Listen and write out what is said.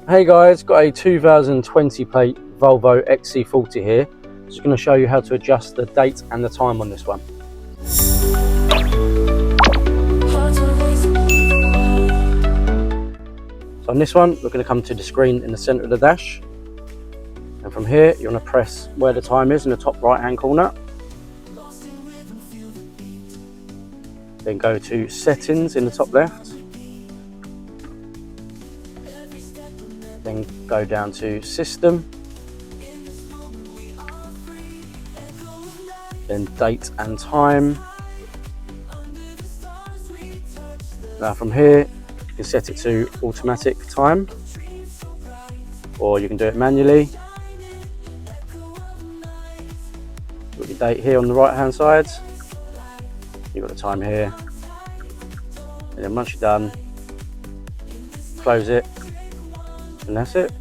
Hey guys, got a 2020 plate Volvo XC40 here. Just going to show you how to adjust the date and the time on this one. So on this one, we're going to come to the screen in the centre of the dash. And from here, you're going to press where the time is in the top right hand corner. Then go to settings in the top left. Then go down to system, then date and time. Now from here you can set it to automatic time, or you can do it manually. You've got your date here on the right hand side, you've got the time here, and then once you're done, close it. And that's it.